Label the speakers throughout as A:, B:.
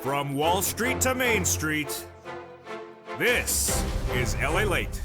A: From Wall Street to Main Street, this is LALATE.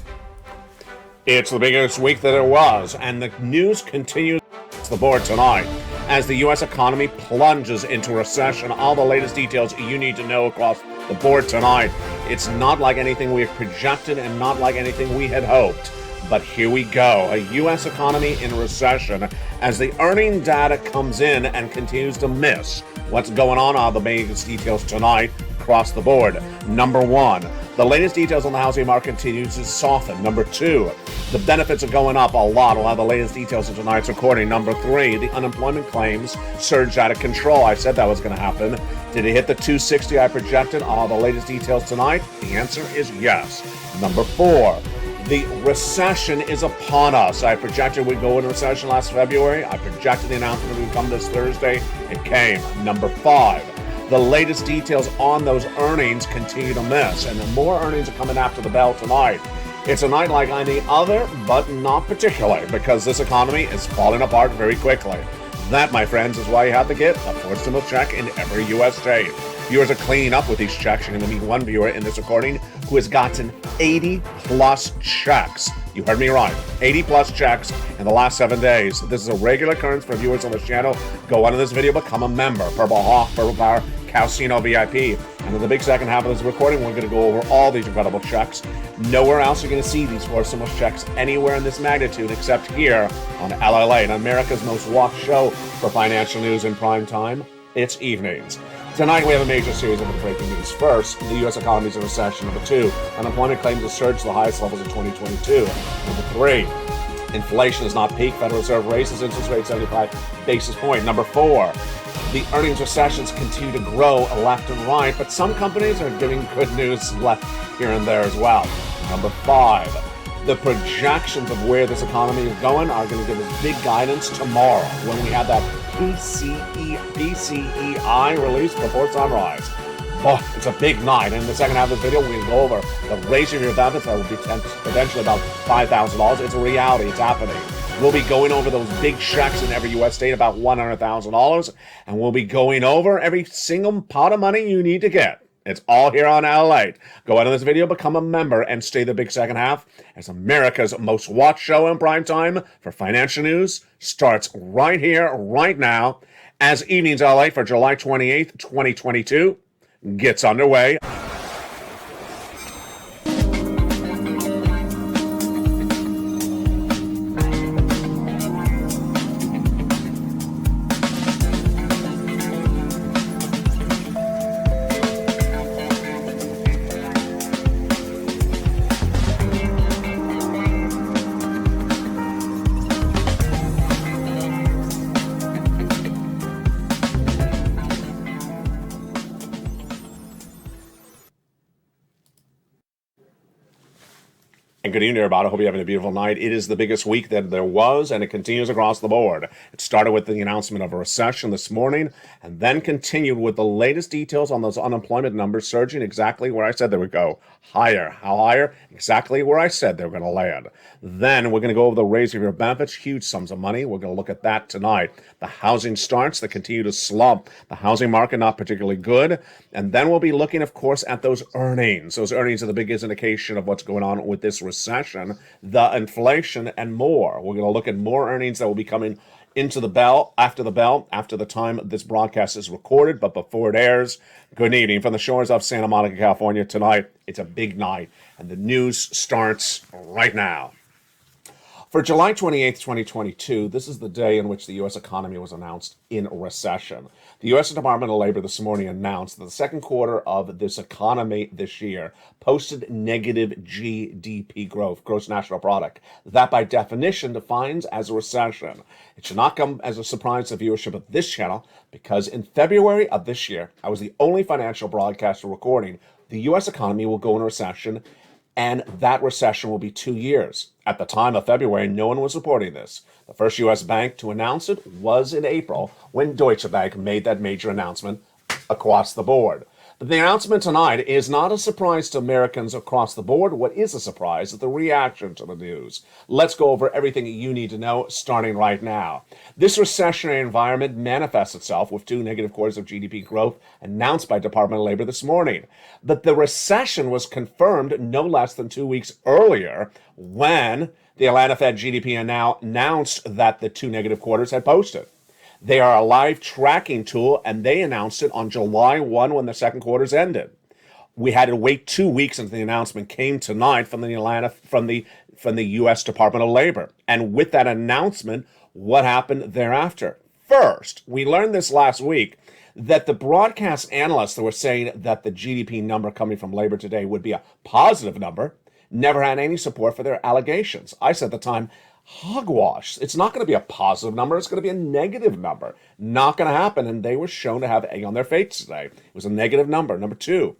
B: It's the biggest week that it was, and the news continues to the board tonight as the U.S. economy plunges into recession. All the latest details you need to know across the board tonight. It's not like anything we had projected and not like anything we had hoped. But here we go, a U.S. economy in recession as the earning data comes in and continues to miss. What's going on? All the biggest details tonight across the board. Number one, the latest details on the housing market continues to soften. Number two, the benefits are going up a lot. We'll have the latest details in tonight's recording. Number three, the unemployment claims surged out of control. I said that was going to happen. Did it hit the 260 I projected? All the latest details tonight? The answer is yes. Number four, the recession is upon us. I projected we'd go into recession last February. I projected the announcement would come this Thursday. It came. Number five, the latest details on those earnings continue to miss, and the more earnings are coming after the bell tonight. It's a night like any other, but not particularly, because this economy is falling apart very quickly. That, my friends, is why you have to get a four-symbol check in every U.S. state. Viewers are cleaning up with these checks. You're going to meet one viewer in this recording who has gotten 80-plus checks. You heard me right. 80-plus checks in the last 7 days. This is a regular occurrence for viewers on this channel. Go on to this video, become a member. Purple Hawk, Purple Power, Casino VIP. And in the big second half of this recording, we're going to go over all these incredible checks. Nowhere else you're going to see these four-symbol checks anywhere in this magnitude except here on LALATE, America's most watched show for financial news in prime time. It's evenings. Tonight we have a major series of breaking news. First, the U.S. economy is in recession. Number two, unemployment claims to surge to the highest levels of 2022. Number three, inflation has not peaked. Federal Reserve raises interest rates 75 basis points. Number four, the earnings recessions continue to grow left and right, but some companies are giving good news left here and there as well. Number five, the projections of where this economy is going are going to give us big guidance tomorrow when we have that PCEI release before sunrise. Oh, it's a big night. And in the second half of the video, we're going to go over the raising of your benefits that will be potentially about $5,000. It's a reality. It's happening. We'll be going over those big checks in every U.S. state, about $100,000. And we'll be going over every single pot of money you need to get. It's all here on LALATE. Go out of this video, become a member, and stay the big second half as America's most watched show in prime time for financial news starts right here, right now, as Evenings LA for July 28th, 2022 gets underway. And good evening, everybody. I hope you're having a beautiful night. It is the biggest week that there was, and it continues across the board. It started with the announcement of a recession this morning, and then continued with the latest details on those unemployment numbers surging exactly where I said they would go. Higher. How higher? Exactly where I said they were going to land. Then we're going to go over the raising of your benefits, huge sums of money. We're going to look at that tonight. The housing starts that continue to slump. The housing market not particularly good. And then we'll be looking, of course, at those earnings. Those earnings are the biggest indication of what's going on with this recession, the inflation, and more. We're going to look at more earnings that will be coming into the bell, after the time this broadcast is recorded, but before it airs. Good evening from the shores of Santa Monica, California. Tonight, it's a big night, and the news starts right now. For July 28th, 2022, this is the day in which the U.S. economy was announced in recession. The U.S. Department of Labor this morning announced that the second quarter of this economy this year posted negative GDP growth, gross national product. That, by definition, defines as a recession. It should not come as a surprise to viewership of this channel, because in February of this year, I was the only financial broadcaster recording the U.S. economy will go in recession, and that recession will be 2 years. At the time of February, no one was reporting this. The first U.S. bank to announce it was in April, when Deutsche Bank made that major announcement across the board. But the announcement tonight is not a surprise to Americans across the board. What is a surprise is the reaction to the news. Let's go over everything you need to know, starting right now. This recessionary environment manifests itself with 2 negative quarters of GDP growth announced by Department of Labor this morning. But the recession was confirmed no less than 2 weeks earlier when the Atlanta Fed GDP announced that the 2 negative quarters had posted. They are a live tracking tool, and they announced it on July 1 when the second quarters ended. We had to wait 2 weeks until the announcement came tonight from the U.S. Department of Labor. And with that announcement, what happened thereafter? First, we learned this last week that the broadcast analysts that were saying that the GDP number coming from labor today would be a positive number never had any support for their allegations. I said at the time, hogwash. It's not going to be a positive number. It's going to be a negative number. Not going to happen. And they were shown to have egg on their face today. It was a negative number. Number two,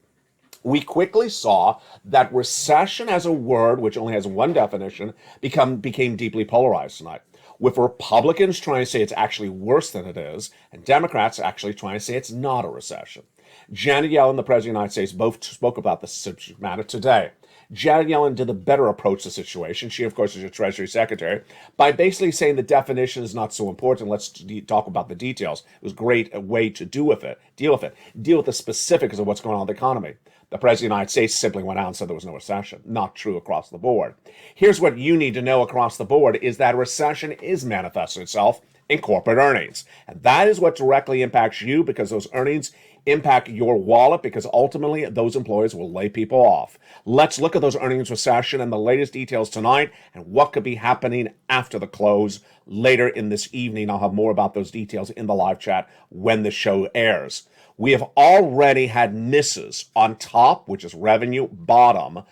B: we quickly saw that recession as a word, which only has one definition, became deeply polarized tonight, with Republicans trying to say it's actually worse than it is, and Democrats actually trying to say it's not a recession. Janet Yellen, the President of the United States, both spoke about the subject matter today. Janet Yellen did a better approach to the situation. She, of course, is your Treasury Secretary, by basically saying the definition is not so important. Let's talk about the details. It was a great way to deal with the specifics of what's going on in the economy. The President of the United States simply went out and said there was no recession. Not true across the board. Here's what you need to know across the board is that recession is manifesting itself in corporate earnings. And that is what directly impacts you, because those earnings impact your wallet, because ultimately those employers will lay people off. Let's look at those earnings recession and the latest details tonight and what could be happening after the close later in this evening. I'll have more about those details in the live chat when the show airs. We have already had misses on top, which is revenue, bottom,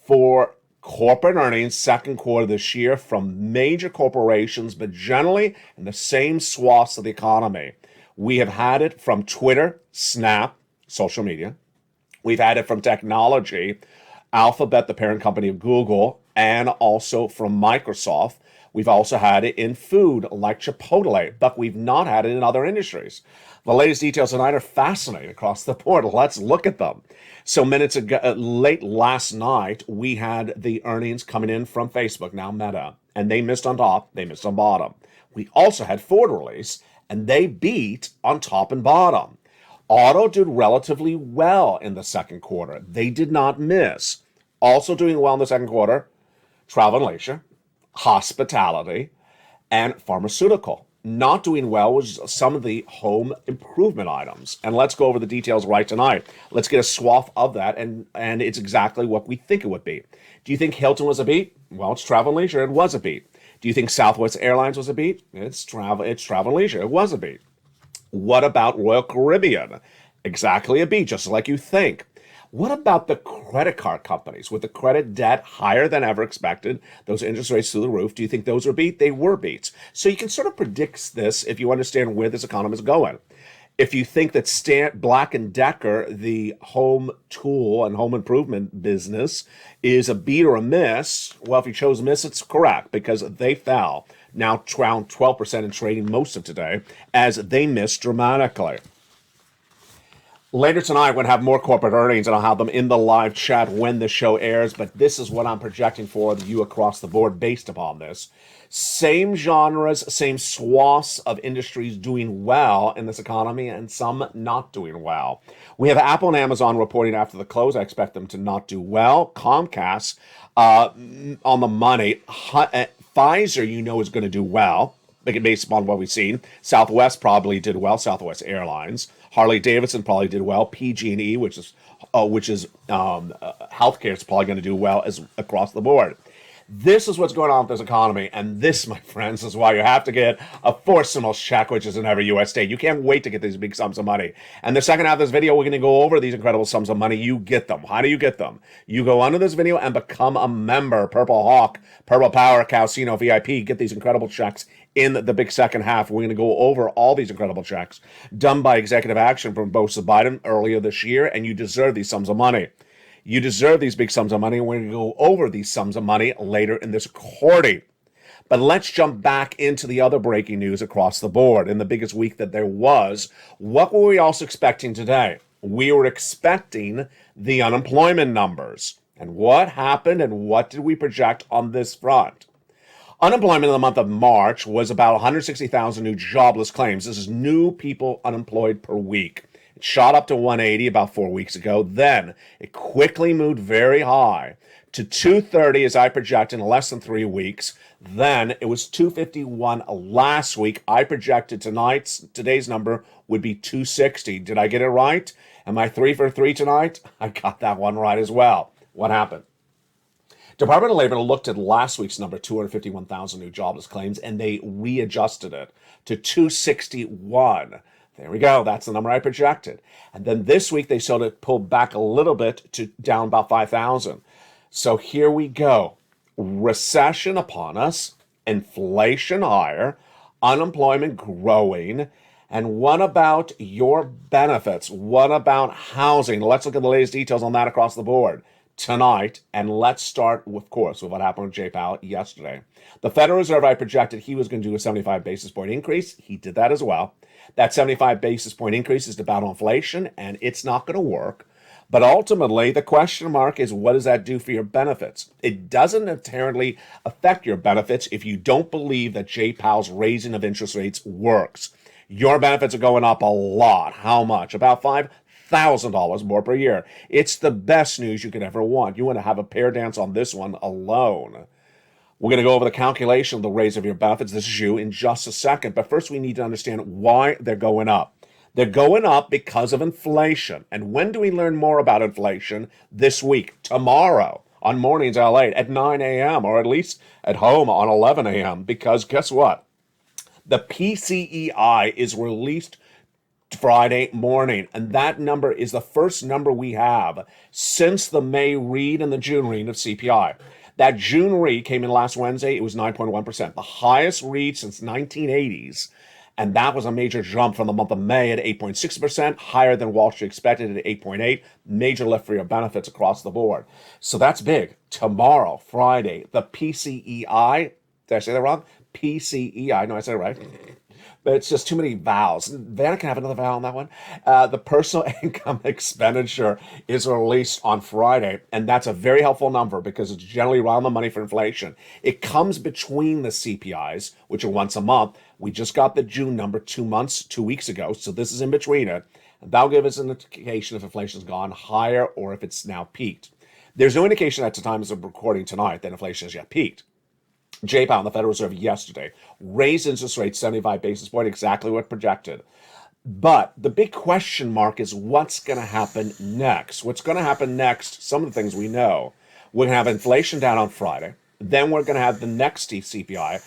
B: for corporate earnings second quarter this year from major corporations, but generally in the same swaths of the economy. We have had it from Twitter, Snap, social media. We've had it from technology, Alphabet, the parent company of Google, and also from Microsoft. We've also had it in food like Chipotle, but we've not had it in other industries. The latest details tonight are fascinating across the board. Let's look at them. So minutes ago, late last night, we had the earnings coming in from Facebook, now Meta, and they missed on top, they missed on bottom. We also had Ford release, and they beat on top and bottom. Auto did relatively well in the second quarter. They did not miss. Also doing well in the second quarter, travel and leisure, hospitality, and pharmaceutical. Not doing well was some of the home improvement items. And let's go over the details right tonight. Let's get a swath of that, and it's exactly what we think it would be. Do you think Hilton was a beat? Well, it's travel and leisure. It was a beat. Do you think Southwest Airlines was a beat? It's travel and leisure. It was a beat. What about Royal Caribbean? Exactly a beat, just like you think. What about the credit card companies with the credit debt higher than ever expected, those interest rates through the roof? Do you think those were beat? They were beats. So you can sort of predict this if you understand where this economy is going. If you think that Black & Decker, the home tool and home improvement business, is a beat or a miss, well, if you chose miss, it's correct, because they fell, now around 12% in trading most of today, as they missed dramatically. Later tonight, we're going to have more corporate earnings, and I'll have them in the live chat when the show airs, but this is what I'm projecting for you across the board based upon this. Same genres, same swaths of industries doing well in this economy, and some not doing well. We have Apple and Amazon reporting after the close. I expect them to not do well. Comcast on the money. Pfizer, is going to do well, based upon what we've seen. Southwest probably did well, Southwest Airlines. Harley Davidson probably did well. PG&E, which is healthcare, is probably going to do well as across the board. This is what's going on with this economy, and this, my friends, is why you have to get a fourth stimulus check, which is in every U.S. state. You can't wait to get these big sums of money. And the second half of this video, we're going to go over these incredible sums of money. You get them. How do you get them? You go under this video and become a member. Purple Hawk, Purple Power, Calcino VIP. Get these incredible checks in the big second half. We're going to go over all these incredible checks done by executive action from both Biden earlier this year, and you deserve these sums of money. You deserve these big sums of money. We're going to go over these sums of money later in this recording. But let's jump back into the other breaking news across the board in the biggest week that there was. What were we also expecting today? We were expecting the unemployment numbers. And what happened and what did we project on this front? Unemployment in the month of March was about 160,000 new jobless claims. This is new people unemployed per week. It shot up to 180 about 4 weeks ago. Then it quickly moved very high to 230 as I projected in less than 3 weeks. Then it was 251 last week. I projected today's number would be 260. Did I get it right? Am I 3 for 3 tonight? I got that one right as well. What happened? Department of Labor looked at last week's number, 251,000 new jobless claims, and they readjusted it to 261. There we go. That's the number I projected. And then this week, they sort of pulled back a little bit to down about 5,000. So here we go. Recession upon us, inflation higher, unemployment growing. And what about your benefits? What about housing? Let's look at the latest details on that across the board tonight, and let's start, of course, with what happened with Jay Powell yesterday. The Federal Reserve, I projected he was going to do a 75 basis point increase. He did that as well. That 75 basis point increase is to battle inflation, and it's not going to work. But ultimately, the question mark is, what does that do for your benefits? It doesn't inherently affect your benefits if you don't believe that Jay Powell's raising of interest rates works. Your benefits are going up a lot. How much? About $5,000 more per year. It's the best news you could ever want. You want to have a pear dance on this one alone. We're going to go over the calculation of the raise of your benefits. This is you in just a second. But first, we need to understand why they're going up. They're going up because of inflation. And when do we learn more about inflation? This week, tomorrow, on Mornings LA at 9 a.m., or at least at home on 11 a.m. Because guess what? The PCEI is released Friday morning, and that number is the first number we have since the May read and the June read of CPI. That June read came in last Wednesday. It was 9.1%, the highest read since 1980s, and that was a major jump from the month of May at 8.6%, higher than Wall Street expected at 8.8%. Major lift for your benefits across the board. So that's big. Tomorrow, Friday, the PCEI. Did I say that wrong? PCEI. No, I said it right. But it's just too many vowels. Vanna can have another vowel on that one. The personal income expenditure is released on Friday, and that's a very helpful number because it's generally around the money for inflation. It comes between the CPIs, which are once a month. We just got the June number 2 weeks ago, so this is in between it. And that'll give us an indication if inflation's gone higher or if it's now peaked. There's no indication at the time of recording tonight that inflation has yet peaked. Jay Powell, the Federal Reserve, yesterday raised interest rates 75 basis points, exactly what projected. But the big question mark is what's going to happen next? What's going to happen next? Some of the things we know. We're going to have inflation down on Friday. Then we're going to have the next CPI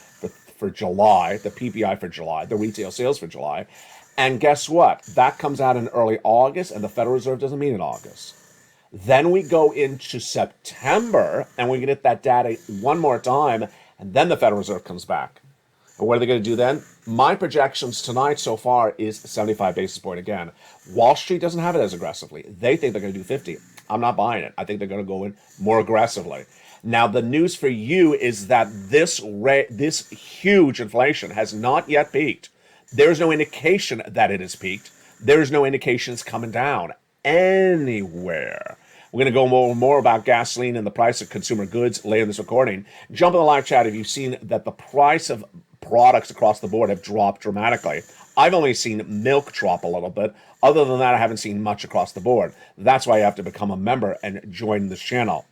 B: for July, the PPI for July, the retail sales for July. And guess what? That comes out in early August, and the Federal Reserve doesn't meet in August. Then we go into September, and we get that data one more time, and then the Federal Reserve comes back. And what are they going to do then? My projections tonight so far is 75 basis point again. Wall Street doesn't have it as aggressively. They think they're going to do 50. I'm not buying it. I think they're going to go in more aggressively. Now, the news for you is that this huge inflation has not yet peaked. There's no indication that it has peaked. There's no indication it's coming down anywhere. We're going to go more about gasoline and the price of consumer goods later in this recording. Jump in the live chat if you've seen that the price of products across the board have dropped dramatically. I've only seen milk drop a little bit. Other than that, I haven't seen much across the board. That's why you have to become a member and join this channel.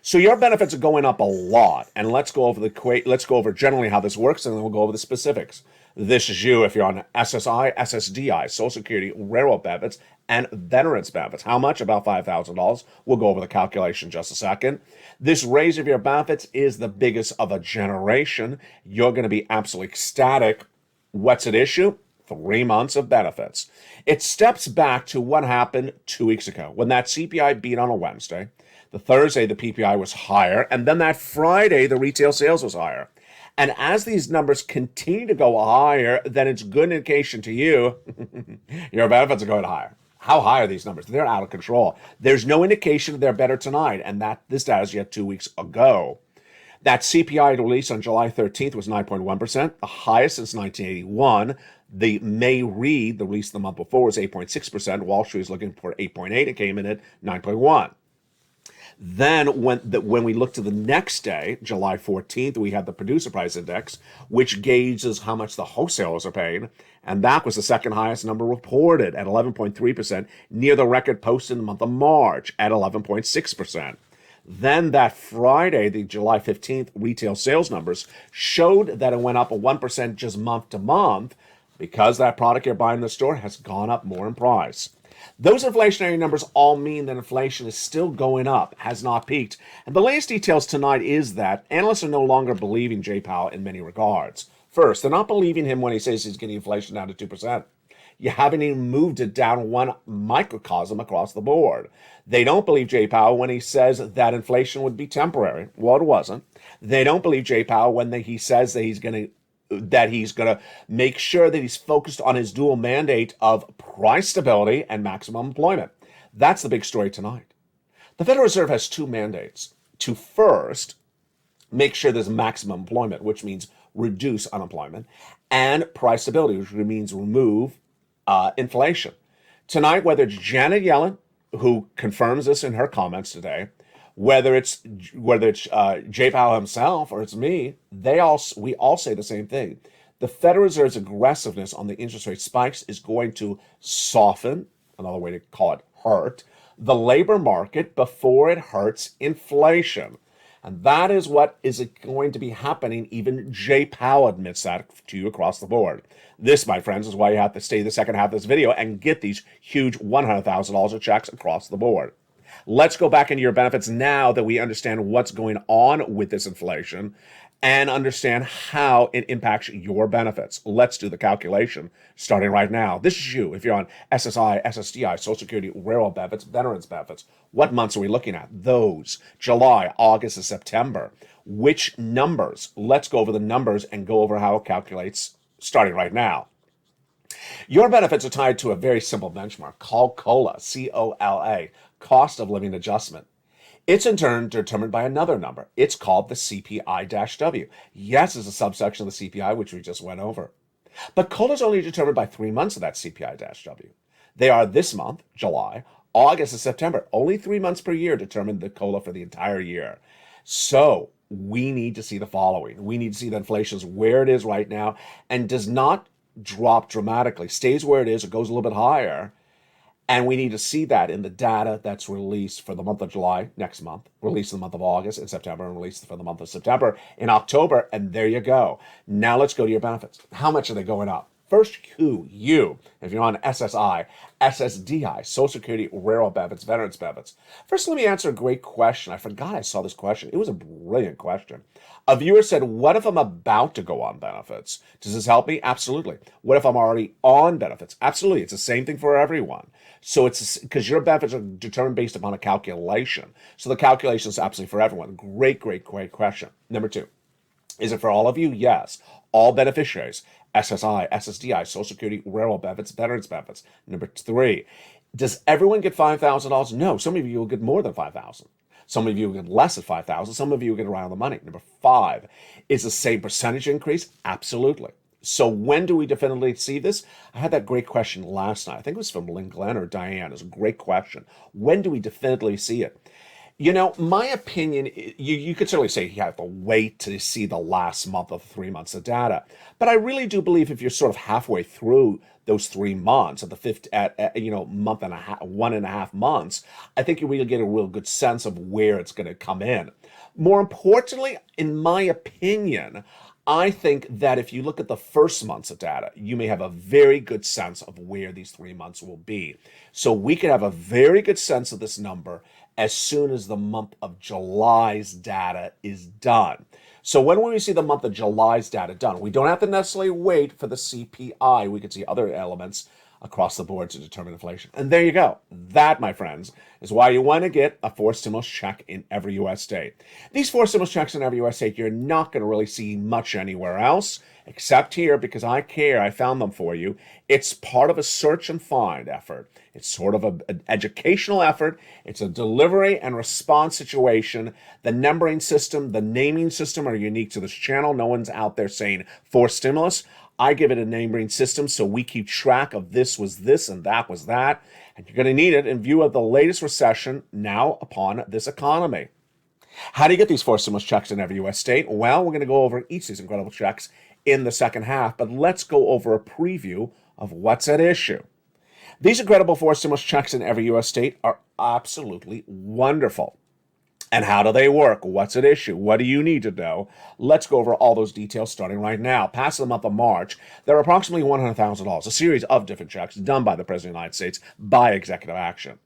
B: So your benefits are going up a lot, and let's go over generally how this works, and then we'll go over the specifics. This is you if you're on SSI, SSDI, Social Security, Railroad benefits, and Veterans benefits. How much? About $5,000. We'll go over the calculation in just a second. This raise of your benefits is the biggest of a generation. You're going to be absolutely ecstatic. What's at issue? 3 months of benefits. It steps back to what happened 2 weeks ago when that CPI beat on a Wednesday. The Thursday, the PPI was higher, and then that Friday, the retail sales was higher. And as these numbers continue to go higher, then it's good indication to you your benefits are going higher. How high are these numbers? They're out of control. There's no indication they're better tonight, and that this data is yet 2 weeks ago. That CPI release on July 13th was 9.1%, the highest since 1981. The May read, the release the month before, was 8.6%. Wall Street was looking for 8.8. It came in at 9.1. Then when we look to the next day, July 14th, we had the producer price index, which gauges how much the wholesalers are paying. And that was the second highest number reported at 11.3%, near the record posted in the month of March at 11.6%. Then that Friday, the July 15th retail sales numbers showed that it went up 1% just month to month because that product you're buying in the store has gone up more in price. Those inflationary numbers all mean that inflation is still going up, has not peaked. And the latest details tonight is that analysts are no longer believing Jay Powell in many regards. First, they're not believing him when he says he's getting inflation down to 2%. You haven't even moved it down one microcosm across the board. They don't believe Jay Powell when he says that inflation would be temporary. Well, it wasn't. They don't believe Jay Powell when he says that he's going to make sure that he's focused on his dual mandate of price stability and maximum employment. That's the big story tonight. The Federal Reserve has two mandates. To first, make sure there's maximum employment, which means reduce unemployment, and price stability, which means remove inflation. Tonight, whether it's Janet Yellen, who confirms this in her comments today, whether it's Jay Powell himself or it's me, we all say the same thing. The Federal Reserve's aggressiveness on the interest rate spikes is going to soften, another way to call it hurt, the labor market before it hurts inflation. And that is what is going to be happening. Even Jay Powell admits that to you across the board. This, my friends, is why you have to stay the second half of this video and get these huge $100,000 of checks across the board. Let's go back into your benefits now that we understand what's going on with this inflation and understand how it impacts your benefits. Let's do the calculation starting right now. This is you. If you're on SSI, SSDI, Social Security, Railroad benefits, Veterans benefits, what months are we looking at? Those. July, August, and September. Which numbers? Let's go over the numbers and go over how it calculates starting right now. Your benefits are tied to a very simple benchmark called COLA, C-O-L-A, cost of living adjustment. It's in turn determined by another number. It's called the CPI-W. Yes, it's a subsection of the CPI, which we just went over. But COLA is only determined by 3 months of that CPI-W. They are this month, July, August, and September. Only 3 months per year determine the COLA for the entire year. So we need to see the following. We need to see that inflation is where it is right now and does not drop dramatically, stays where it is, or goes a little bit higher. And we need to see that in the data that's released for the month of July next month, released in the month of August and September, and released for the month of September in October. And there you go. Now let's go to your benefits. How much are they going up? First, you, if you're on SSI, SSDI, Social Security, Railroad benefits, Veterans benefits. First, let me answer a great question. I forgot I saw this question. It was a brilliant question. A viewer said, what if I'm about to go on benefits? Does this help me? Absolutely. What if I'm already on benefits? Absolutely. It's the same thing for everyone. So it's because your benefits are determined based upon a calculation. So the calculation is absolutely for everyone. Great question. Number two, is it for all of you? Yes. All beneficiaries. SSI, SSDI, Social Security, Railroad benefits, Veterans benefits. Number three, does everyone get $5,000? No. Some of you will get more than $5,000. Some of you will get less than $5,000. Some of you will get around the money. Number five, is the same percentage increase? Absolutely. So when do we definitively see this? I had that great question last night. I think it was from Lynn Glenn or Diane. It was a great question. When do we definitively see it? You know, my opinion, you could certainly say you have to wait to see the last month of 3 months of data. But I really do believe if you're sort of halfway through those 3 months, at the fifth, month and a half, 1.5 months, I think you really get a real good sense of where it's going to come in. More importantly, in my opinion, I think that if you look at the first months of data, you may have a very good sense of where these 3 months will be. So we could have a very good sense of this number as soon as the month of July's data is done. So when will we see the month of July's data done? We don't have to necessarily wait for the CPI. We could see other elements across the board to determine inflation. And there you go. That, my friends, is why you want to get a forced stimulus check in every U.S. state. These forced stimulus checks in every U.S. state, you're not going to really see much anywhere else, except here, because I care. I found them for you. It's part of a search and find effort. It's sort of an educational effort. It's a delivery and response situation. The numbering system, the naming system are unique to this channel. No one's out there saying forced stimulus. I give it a name-ring system so we keep track of this was this and that was that. And you're going to need it in view of the latest recession now upon this economy. How do you get these 4 stimulus checks in every U.S. state? Well, we're going to go over each of these incredible checks in the second half, but let's go over a preview of what's at issue. These incredible 4 stimulus checks in every U.S. state are absolutely wonderful. And how do they work? What's at issue? What do you need to know? Let's go over all those details starting right now. Past the month of March, there are approximately $100,000, a series of different checks done by the President of the United States by executive action.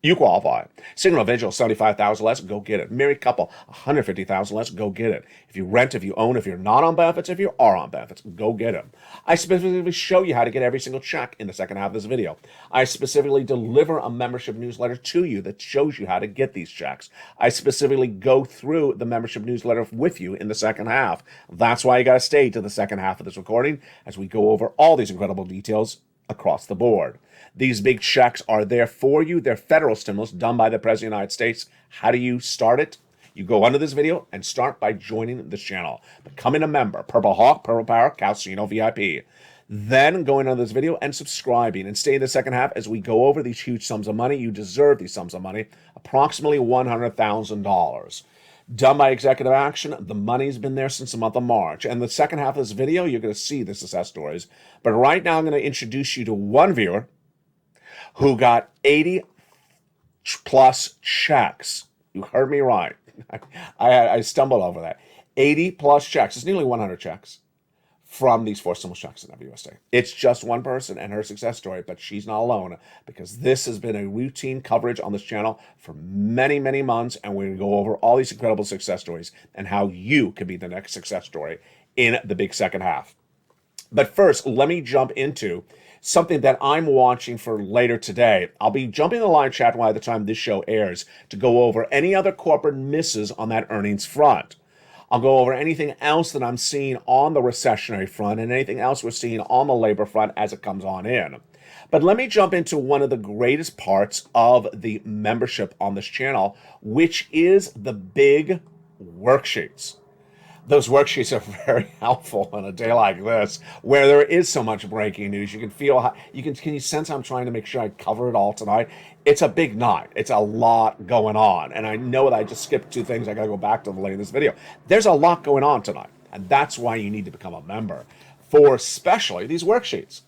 B: You qualify. Single individual, $75,000 less, go get it. Married couple, $150,000 less, go get it. If you rent, if you own, if you're not on benefits, if you are on benefits, go get them. I specifically show you how to get every single check in the second half of this video. I specifically deliver a membership newsletter to you that shows you how to get these checks. I specifically go through the membership newsletter with you in the second half. That's why you got to stay to the second half of this recording as we go over all these incredible details across the board. These big checks are there for you. They're federal stimulus done by the President of the United States. How do you start it? You go under this video and start by joining this channel. Becoming a member, Purple Hawk, Purple Power, Calcino VIP. Then going under this video and subscribing and stay in the second half as we go over these huge sums of money. You deserve these sums of money, approximately $100,000. Done by executive action. The money's been there since the month of March. And the second half of this video, you're going to see the success stories. But right now, I'm going to introduce you to one viewer who got 80 plus checks. You heard me right. I stumbled over that. 80 plus checks. It's nearly 100 checks from these 4 stimulus checks in every U.S. state. It's just one person and her success story, but she's not alone because this has been a routine coverage on this channel for many, many months, and we're going to go over all these incredible success stories and how you could be the next success story in the big second half. But first, let me jump into something that I'm watching for later today. I'll be jumping in the live chat by the time this show airs to go over any other corporate misses on that earnings front. I'll go over anything else that I'm seeing on the recessionary front and anything else we're seeing on the labor front as it comes on in. But let me jump into one of the greatest parts of the membership on this channel, which is the big worksheets. Those worksheets are very helpful on a day like this, where there is so much breaking news. You can feel how can you sense how I'm trying to make sure I cover it all tonight? It's a big night. It's a lot going on. And I know that I just skipped 2 things. I got to go back to the later in this video. There's a lot going on tonight. And that's why you need to become a member for especially these worksheets.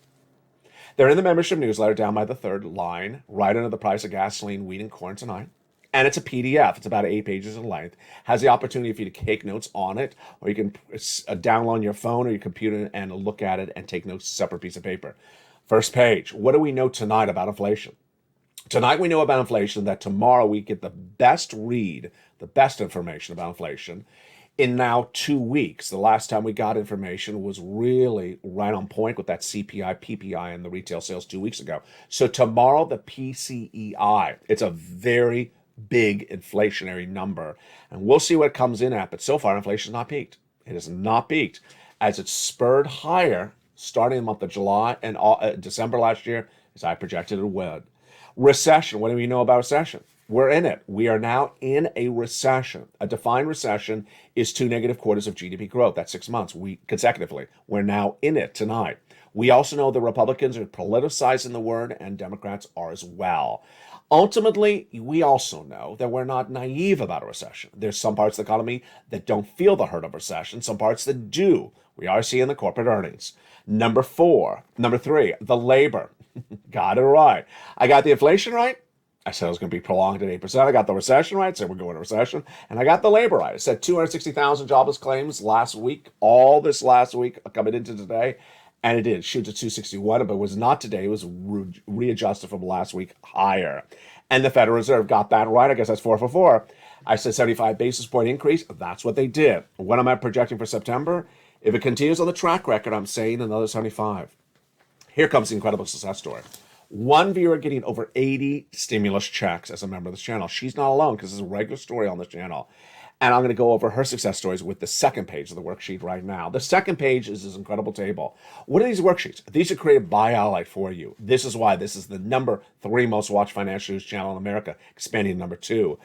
B: They're in the membership newsletter down by the 3rd line, right under the price of gasoline, wheat, and corn tonight. And it's a PDF. It's about 8 pages in length. Has the opportunity for you to take notes on it, or you can download on your phone or your computer and look at it and take notes, separate piece of paper. First page. What do we know tonight about inflation? Tonight we know about inflation that tomorrow we get the best read, the best information about inflation in now 2 weeks. The last time we got information was really right on point with that CPI, PPI, and the retail sales 2 weeks ago. So tomorrow, the PCEI. It's a very big inflationary number, and we'll see what it comes in at. But so far, inflation has not peaked. It has not peaked as it's spurred higher starting in the month of July and December last year, as I projected it would. Recession. What do we know about recession? We're in it. We are now in a recession. A defined recession is 2 negative quarters of GDP growth. That's 6 months consecutively. We're now in it tonight. We also know the Republicans are politicizing the word, and Democrats are as well. Ultimately, we also know that we're not naive about a recession. There's some parts of the economy that don't feel the hurt of recession, some parts that do. We are seeing the corporate earnings. Number 3, the labor. Got it right. I got the inflation right. I said it was going to be prolonged at 8%. I got the recession right. I said we're going to recession. And I got the labor right. I said 260,000 jobless claims last week, all this last week coming into today. And it did shoot to 261, but it was not today. It was readjusted from last week higher. And the Federal Reserve got that right. I guess that's 4 for 4. I said 75 basis point increase. That's what they did. What am I projecting for September? If it continues on the track record, I'm saying another 75. Here comes the incredible success story. One viewer getting over 80 stimulus checks as a member of this channel. She's not alone because it's a regular story on this channel. And I'm going to go over her success stories with the second page of the worksheet right now. The second page is this incredible table. What are these worksheets? These are created by LALATE for you. This is why this is the number 3 most watched financial news channel in America, expanding to number 2.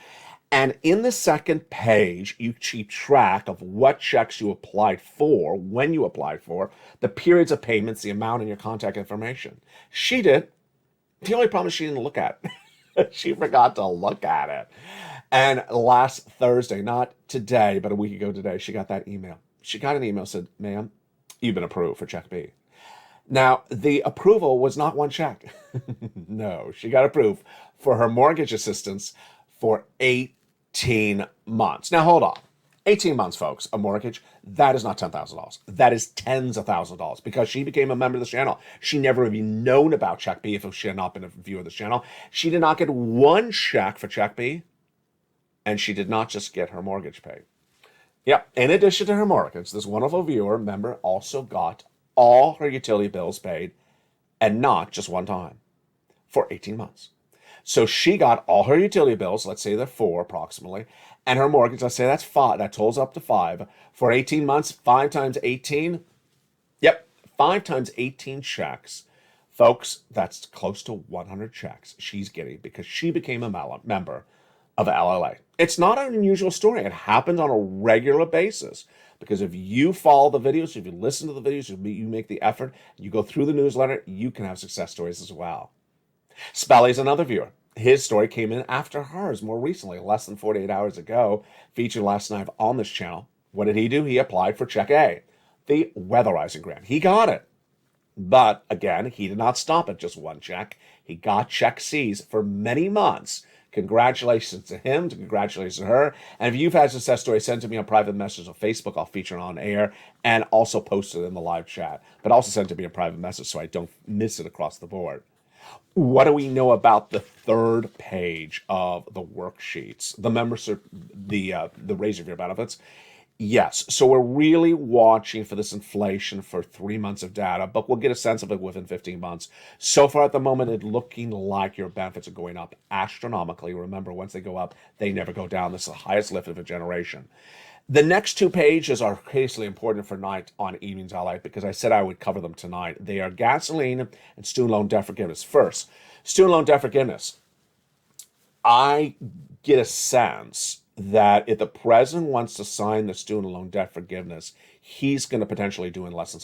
B: And in the second page, you keep track of what checks you applied for, when you applied for, the periods of payments, the amount, and your contact information. She did. The only problem is she didn't look at it. She forgot to look at it. And last Thursday, not today, but a week ago today, she got that email. She got an email that said, ma'am, you've been approved for Check B. Now, the approval was not one check. No, she got approved for her mortgage assistance for 18 months. Now, hold on. 18 months, folks, a mortgage, that is not $10,000. That is tens of thousands of dollars because she became a member of this channel. She never even known about Check B if she had not been a viewer of this channel. She did not get one check for Check B, and she did not just get her mortgage paid. Yep, in addition to her mortgage, this wonderful viewer member also got all her utility bills paid, and not just one time, for 18 months. So she got all her utility bills, let's say they're 4 approximately, and her mortgage, let's say that's 5, that totals up to 5, for 18 months, 5 times 18, yep, 5 times 18 checks. Folks, that's close to 100 checks she's getting because she became a member of LLA. It's not an unusual story. It happens on a regular basis because if you follow the videos, if you listen to the videos, if you make the effort, you go through the newsletter, you can have success stories as well. Spelly's another viewer. His story came in after hers more recently, less than 48 hours ago, featured last night on this channel. What did he do? He applied for Check A, the weatherizing grant. He got it. But again, he did not stop at just one check. He got Check C's for many months. Congratulations to him, congratulations to her. And if you've had a success story, send to me on private message on Facebook. I'll feature it on air and also post it in the live chat. But also send to me a private message so I don't miss it across the board. What do we know about the third page of the worksheets? The membership, the raise of your benefits. Yes, so we're really watching for this inflation for 3 months of data, but we'll get a sense of it within 15 months. So far at the moment, it's looking like your benefits are going up astronomically. Remember, once they go up, they never go down. This is the highest lift of a generation. The next 2 pages are critically important for night on Evenings LA because I said I would cover them tonight. They are gasoline and student loan debt forgiveness. First, student loan debt forgiveness. I get a sense that if the president wants to sign the student loan debt forgiveness, he's going to potentially do it in less than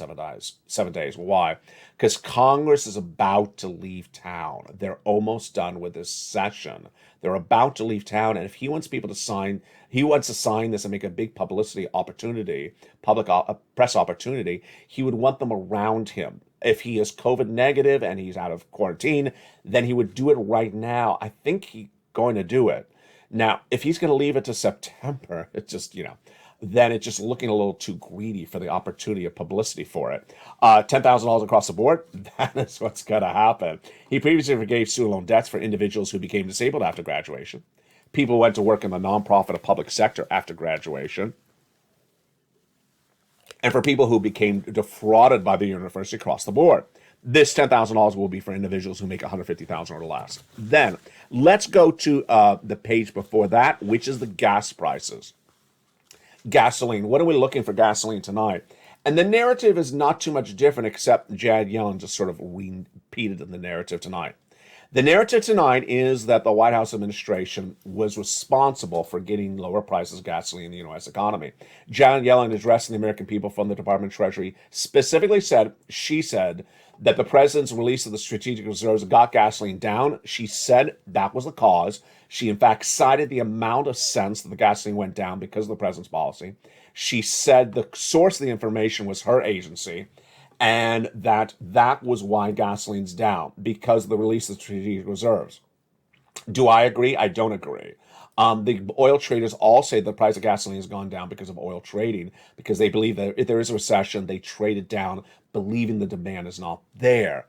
B: 7 days. Why? Because Congress is about to leave town. They're almost done with this session. They're about to leave town, and if he wants people to sign, he wants to sign this and make a big publicity opportunity, public press opportunity, he would want them around him. If he is COVID negative and he's out of quarantine, then he would do it right now. I think he's going to do it. Now, if he's going to leave it to September, it's just, then it's just looking a little too greedy for the opportunity of publicity for it. $10,000 across the board, that is what's going to happen. He previously forgave student loan debts for individuals who became disabled after graduation. People who went to work in the nonprofit or public sector after graduation. And for people who became defrauded by the university across the board. This $10,000 will be for individuals who make $150,000 or less. Then let's go to the page before that, which is the gas prices. Gasoline. What are we looking for gasoline tonight? And the narrative is not too much different, except Janet Yellen just sort of repeated in the narrative tonight. The narrative tonight is that the White House administration was responsible for getting lower prices of gasoline in the U.S. economy. Janet Yellen, addressing the American people from the Department of Treasury, specifically said that the president's release of the strategic reserves got gasoline down. She said that was the cause. She, in fact, cited the amount of cents that the gasoline went down because of the president's policy. She said the source of the information was her agency, and that was why gasoline's down, because of the release of the strategic reserves. Do I agree? I don't agree. The oil traders all say the price of gasoline has gone down because of oil trading, because they believe that if there is a recession, they trade it down, believing the demand is not there.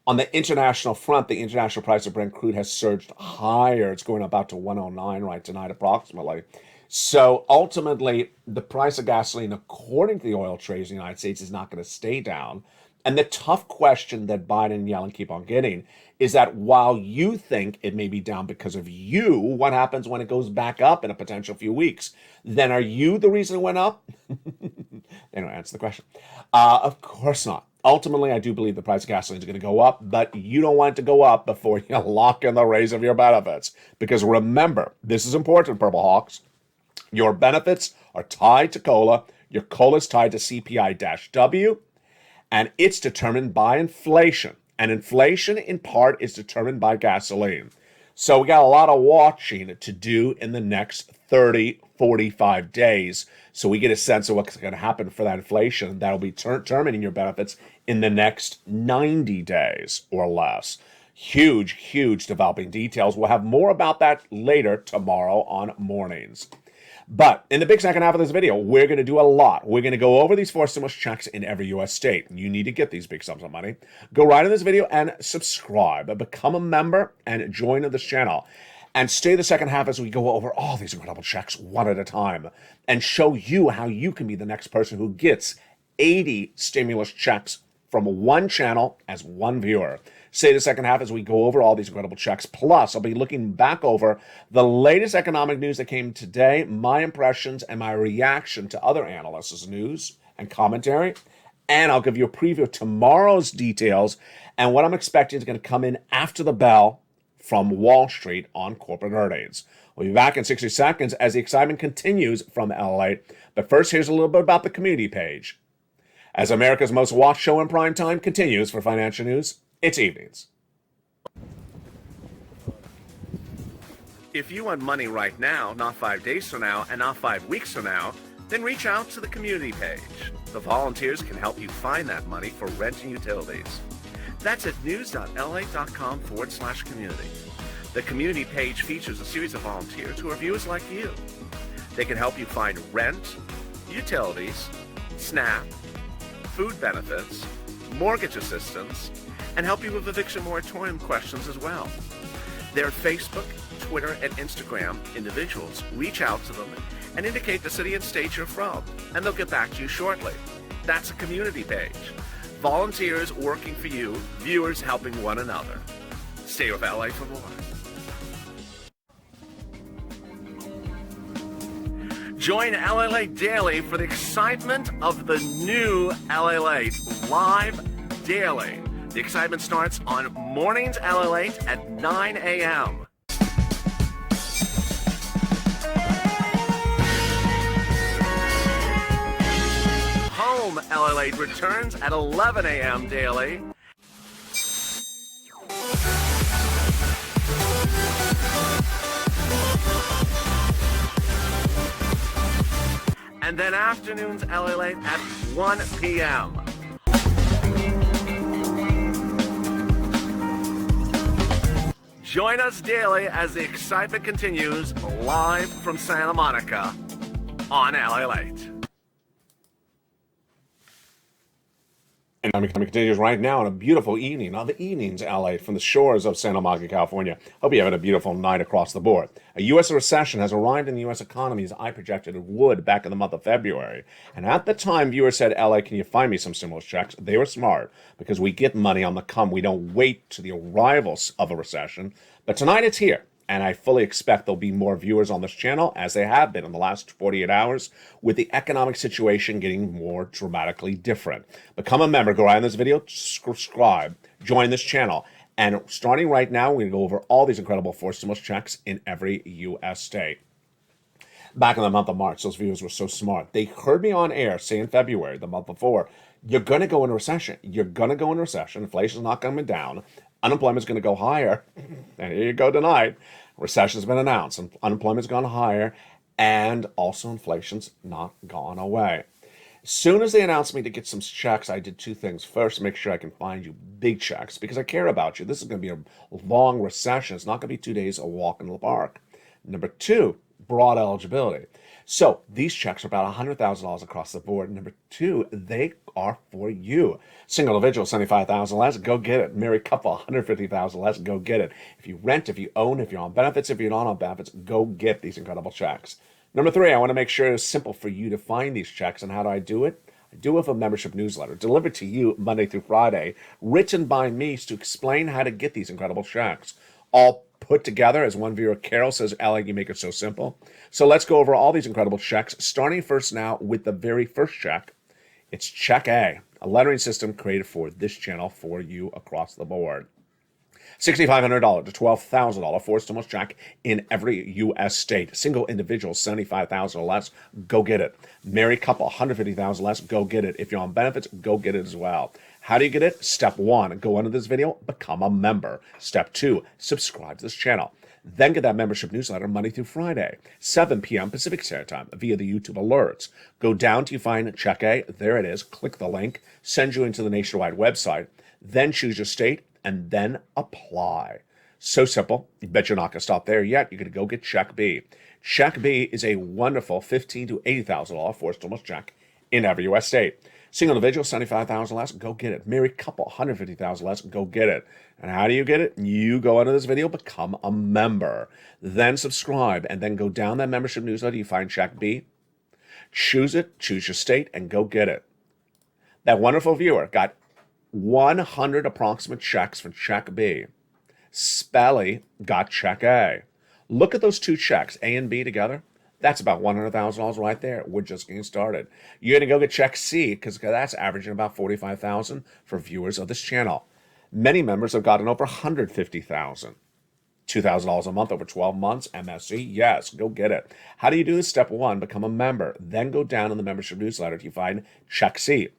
B: On the international front, the international price of Brent crude has surged higher. It's going about to 109 right tonight, approximately. So ultimately, the price of gasoline, according to the oil traders in the United States, is not going to stay down. And the tough question that Biden and Yellen keep on getting is that while you think it may be down because of you, what happens when it goes back up in a potential few weeks? Then are you the reason it went up? They don't answer the question. Of course not. Ultimately, I do believe the price of gasoline is going to go up, but you don't want it to go up before you lock in the raise of your benefits. Because remember, this is important, Purple Hawks. Your benefits are tied to COLA. Your COLA is tied to CPI-W, and it's determined by inflation. And inflation, in part, is determined by gasoline. So we got a lot of watching to do in the next 30, 45 days. So we get a sense of what's going to happen for that inflation. That'll be determining your benefits in the next 90 days or less. Huge, huge developing details. We'll have more about that later tomorrow on Mornings. But in the big second half of this video, we're going to do a lot. We're going to go over these 4 stimulus checks in every U.S. state. You need to get these big sums of money. Go right in this video and subscribe. Become a member and join this channel. And stay the second half as we go over all these incredible checks one at a time and show you how you can be the next person who gets 80 stimulus checks from one channel as one viewer. Stay the second half as we go over all these incredible checks. Plus, I'll be looking back over the latest economic news that came today, my impressions and my reaction to other analysts' news and commentary. And I'll give you a preview of tomorrow's details and what I'm expecting is going to come in after the bell from Wall Street on corporate earnings. We'll be back in 60 seconds as the excitement continues from LALATE. But first, here's a little bit about the community page. As America's most watched show in prime time continues for financial news, it's evenings.
C: If you want money right now, not 5 days from now, and not 5 weeks from now, then reach out to the community page. The volunteers can help you find that money for rent and utilities. That's at news.la.com/community. The community page features a series of volunteers who are viewers like you. They can help you find rent, utilities, SNAP, food benefits, mortgage assistance, and help you with eviction moratorium questions as well. Their Facebook, Twitter, and Instagram individuals reach out to them and indicate the city and state you're from, and they'll get back to you shortly. That's a community page. Volunteers working for you, viewers helping one another. Stay with LA for more. Join LALATE Daily for the excitement of the new LALATE live daily. The excitement starts on Mornings LALATE at 9 a.m. Home LALATE returns at 11 a.m. daily. And then afternoons LALATE at 1 p.m. Join us daily as the excitement continues live from Santa Monica on LALATE.
B: And it continues right now on a beautiful evening on the Evenings LA from the shores of Santa Monica, California. Hope you're having a beautiful night across the board. A U.S. recession has arrived in the U.S. economy as I projected it would back in the month of February. And at the time, viewers said, LA, can you find me some stimulus checks? They were smart because we get money on the come. We don't wait to the arrivals of a recession. But tonight it's here. And I fully expect there'll be more viewers on this channel, as they have been in the last 48 hours, with the economic situation getting more dramatically different. Become a member. Go right in this video, subscribe, join this channel. And starting right now, we're going to go over all these incredible forced stimulus checks in every U.S. state. Back in the month of March, those viewers were so smart. They heard me on air say in February, the month before, you're going to go into recession. You're going to go into recession. Inflation's not coming down. Unemployment's going to go higher. And here you go tonight. Recession's been announced. Unemployment's gone higher. And also inflation's not gone away. As soon as they announced me to get some checks, I did two things. First, make sure I can find you big checks because I care about you. This is going to be a long recession. It's not going to be 2 days of walk in the park. Number two, broad eligibility. So these checks are about $100,000 across the board. Number two, they are for you. Single individual, $75,000 less, go get it. Married couple, $150,000 less, go get it. If you rent, if you own, if you're on benefits, if you're not on benefits, go get these incredible checks. Number three, I want to make sure it's simple for you to find these checks. And how do I do it? I do it with a membership newsletter delivered to you Monday through Friday, written by me to explain how to get these incredible checks. All put together, as one viewer, Carol, says, Alec, you make it so simple. So let's go over all these incredible checks, starting first now with the very first check. It's Check A, a lettering system created for this channel for you across the board. $6,500 to $12,000 for stimulus check in every U.S. state. Single individual, $75,000 or less, go get it. Married couple, $150,000 less, go get it. If you're on benefits, go get it as well. How do you get it? Step 1, go under this video, become a member. Step 2, subscribe to this channel. Then get that membership newsletter Monday through Friday, 7 p.m. Pacific Standard Time via the YouTube alerts. Go down till you find Check A. There it is. Click the link, send you into the nationwide website. Then choose your state and then apply. So simple. You bet you're not going to stop there yet. You're going to go get Check B. Check B is a wonderful $15,000 to $80,000 for stimulus check in every U.S. state. Single individual, $75,000 less, go get it. Married couple, $150,000 less, go get it. And how do you get it? You go under this video, become a member. Then subscribe, and then go down that membership newsletter. You find Check B. Choose it, choose your state, and go get it. That wonderful viewer got 100 approximate checks for Check B. Spelly got Check A. Look at those two checks, A and B together. That's about $100,000 right there. We're just getting started. You're going to go get Check C because that's averaging about $45,000 for viewers of this channel. Many members have gotten over $150,000. $2,000 a month over 12 months, MSC, yes, go get it. How do you do this? Step 1, become a member. Then go down in the membership newsletter till you find Check C.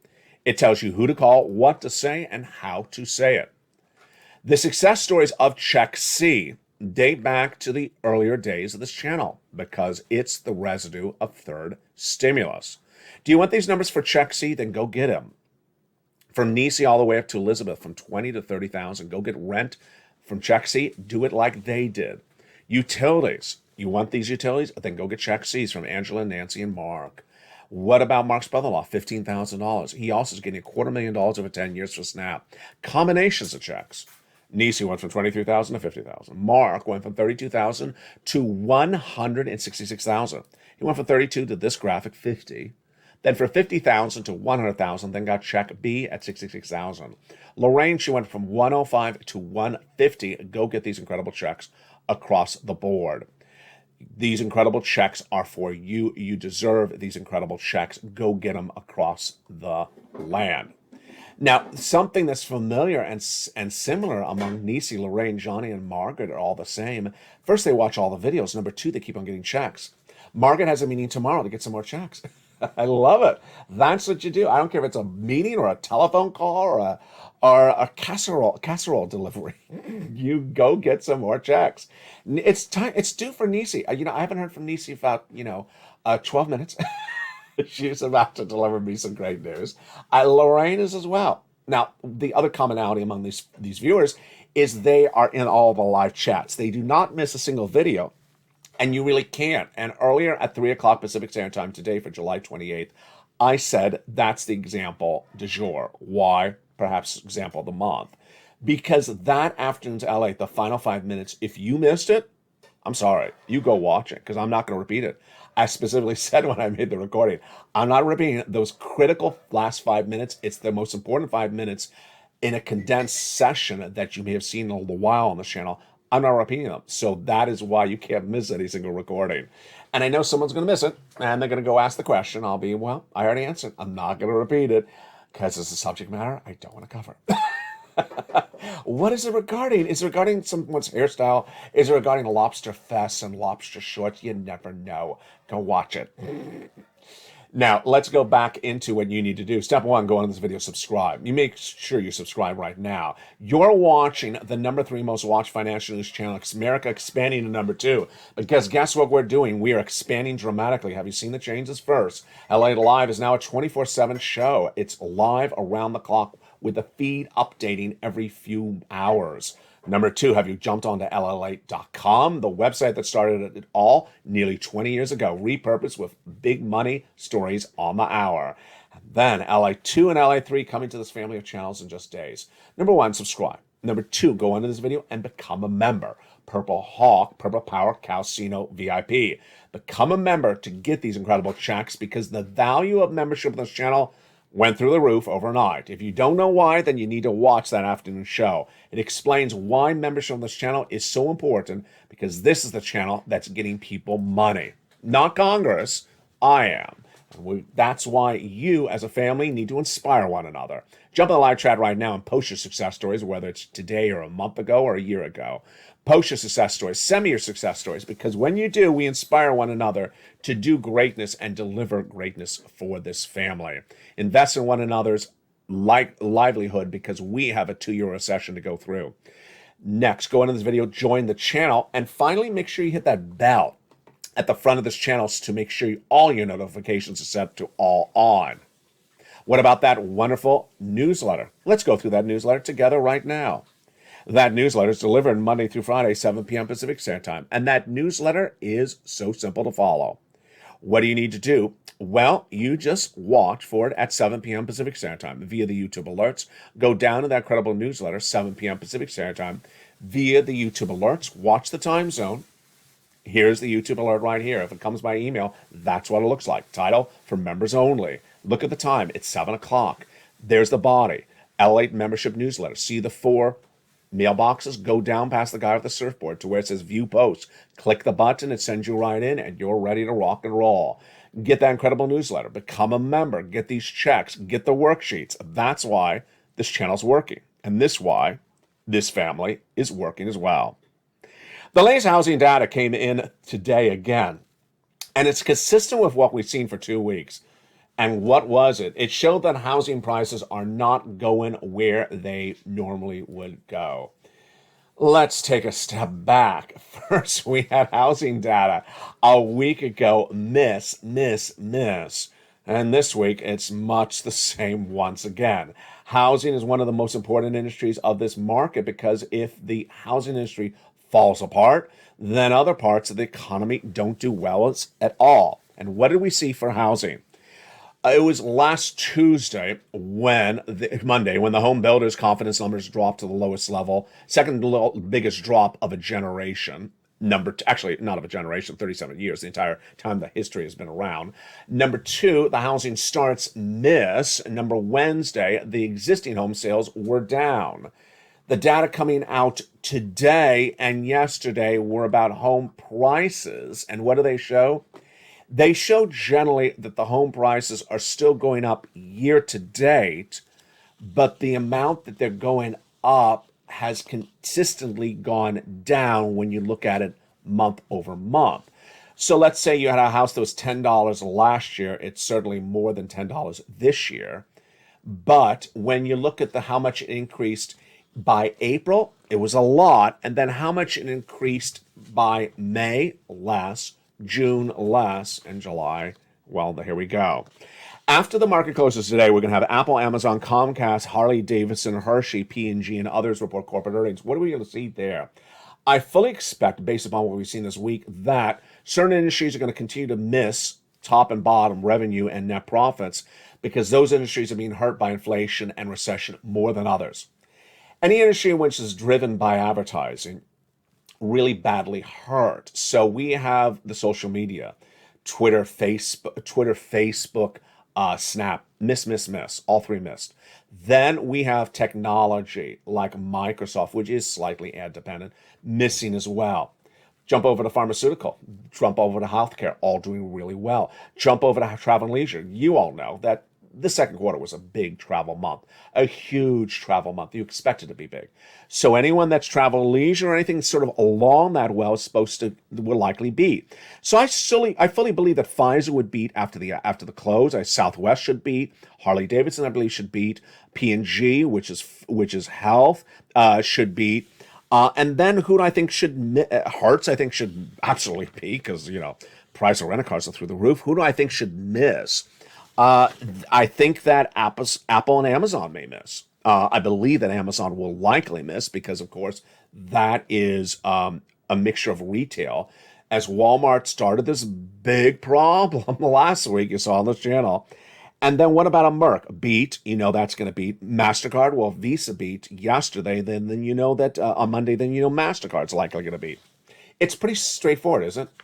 B: It tells you who to call, what to say, and how to say it. The success stories of Check C date back to the earlier days of this channel because it's the residue of third stimulus. Do you want these numbers for Check C? Then go get them. From Nisi all the way up to Elizabeth, from 20 to 30,000, go get rent from Check C. Do it like they did. Utilities. You want these utilities? Then go get Check C's from Angela, Nancy, and Mark. What about Mark's brother-in-law? $15,000. He also is getting $250,000 over 10 years for SNAP. Combinations of checks. Nisi went from $23,000 to $50,000. Mark went from $32,000 to $166,000. He went from 32 to this graphic 50. Then for $50,000 to $100,000, then got Check B at $66,000. Lorraine, she went from $105 to $150. Go get these incredible checks across the board. These incredible checks are for you. You deserve these incredible checks. Go get them across the land. Now, something that's familiar and similar among Nisi, Lorraine, Johnny, and Margaret are all the same. First, they watch all the videos. Number 2, they keep on getting checks. Margaret has a meeting tomorrow to get some more checks. I love it. That's what you do. I don't care if it's a meeting or a telephone call or a casserole delivery. You go get some more checks. It's time. It's due for Nisi. I haven't heard from Nisi about 12 minutes. She's about to deliver me some great news. Lorraine is as well. Now, the other commonality among these viewers is they are in all the live chats. They do not miss a single video, and you really can't. And earlier at 3 o'clock Pacific Standard Time today for July 28th, I said that's the example du jour. Why? Perhaps example of the month. Because that afternoon's LA, the final 5 minutes, if you missed it, I'm sorry. You go watch it because I'm not going to repeat it. I specifically said when I made the recording, I'm not repeating those critical last 5 minutes. It's the most important 5 minutes in a condensed session that you may have seen all the while on the channel. I'm not repeating them. So that is why you can't miss any single recording. And I know someone's going to miss it, and they're going to go ask the question. I'll be, well, I already answered. I'm not going to repeat it because it's a subject matter I don't want to cover. What is it regarding? Is it regarding someone's hairstyle? Is it regarding lobster fests and lobster shorts? You never know. Go watch it. Now, let's go back into what you need to do. Step 1, go on this video, subscribe. You make sure you subscribe right now. You're watching the number 3 most watched financial news channel, America, expanding to number 2. Because guess what we're doing? We are expanding dramatically. Have you seen the changes first? LA Live is now a 24/7 show. It's live around the clock with the feed updating every few hours. Number 2, have you jumped onto LALATE.com, the website that started it all nearly 20 years ago, repurposed with big money stories on the hour. And then LA2 and LA3 coming to this family of channels in just days. Number 1, subscribe. Number 2, go into this video and become a member. Purple Hawk, Purple Power, Calcino VIP. Become a member to get these incredible checks because the value of membership in this channel went through the roof overnight. If you don't know why, then you need to watch that afternoon show. It explains why membership on this channel is so important because this is the channel that's getting people money. Not Congress. I am. That's why you, as a family, need to inspire one another. Jump in the live chat right now and post your success stories, whether it's today or a month ago or a year ago. Post your success stories. Send me your success stories, because when you do, we inspire one another to do greatness and deliver greatness for this family. Invest in one another's livelihood, because we have a 2-year recession to go through. Next, go into this video, join the channel, and finally make sure you hit that bell at the front of this channel to make sure all your notifications are set to all on. What about that wonderful newsletter? Let's go through that newsletter together right now. That newsletter is delivered Monday through Friday, 7 p.m. Pacific Standard Time, and that newsletter is so simple to follow. What do you need to do? Well, you just watch for it at 7 p.m. Pacific Standard Time via the YouTube alerts. Go down to that credible newsletter, 7 p.m. Pacific Standard Time, via the YouTube alerts. Watch the time zone. Here's the YouTube alert right here. If it comes by email, that's what it looks like. Title, for members only. Look at the time. It's 7 o'clock. There's the body. LALATE membership newsletter. See the 4 mailboxes? Go down past the guy with the surfboard to where it says View Posts. Click the button. It sends you right in, and you're ready to rock and roll. Get that incredible newsletter. Become a member. Get these checks. Get the worksheets. That's why this channel's working. And this why this family is working as well. The latest housing data came in today again, and it's consistent with what we've seen for 2 weeks. And what was it? It showed that housing prices are not going where they normally would go. Let's take a step back. First, we had housing data a week ago, miss. And this week, it's much the same once again. Housing is one of the most important industries of this market, because if the housing industry falls apart, then other parts of the economy don't do well at all. And what did we see for housing? It was last Monday, when the home builders' confidence numbers dropped to the lowest level, second biggest drop of a generation. Actually, not of a generation, 37 years, the entire time the history has been around. Number 2, the housing starts miss. Number Wednesday, the existing home sales were down. The data coming out today and yesterday were about home prices. And what do they show? They show generally that the home prices are still going up year to date, but the amount that they're going up has consistently gone down when you look at it month over month. So let's say you had a house that was $10 last year. It's certainly more than $10 this year. But when you look at how much it increased by April, it was a lot. And then how much it increased by May, less, June, less, and July, well, here we go. After the market closes today, we're going to have Apple, Amazon, Comcast, Harley-Davidson, Hershey, P&G, and others report corporate earnings. What are we going to see there? I fully expect, based upon what we've seen this week, that certain industries are going to continue to miss top and bottom revenue and net profits, because those industries are being hurt by inflation and recession more than others. Any industry which is driven by advertising really badly hurt. So we have the social media, Twitter, Facebook, Snap, miss, all 3 missed. Then we have technology like Microsoft, which is slightly ad dependent, missing as well. Jump over to pharmaceutical, jump over to healthcare, all doing really well. Jump over to travel and leisure. You all know that the second quarter was a big travel month, a huge travel month. You expect it to be big. So anyone that's travel and leisure or anything sort of along that well will likely beat. So I fully believe that Pfizer would beat after the close. Southwest should beat. Harley-Davidson, I believe, should beat. P&G, which is health, should beat. And then who do I think Hertz, I think, should absolutely beat, because, price of rent-a-cars are through the roof. Who do I think should miss? I think that Apple and Amazon may miss. I believe that Amazon will likely miss, because, of course, that is a mixture of retail. As Walmart started this big problem last week, you saw on this channel. And then what about a Merck? Beat, that's going to beat. MasterCard, well, Visa beat yesterday, then that on Monday, MasterCard's likely going to beat. It's pretty straightforward, isn't it?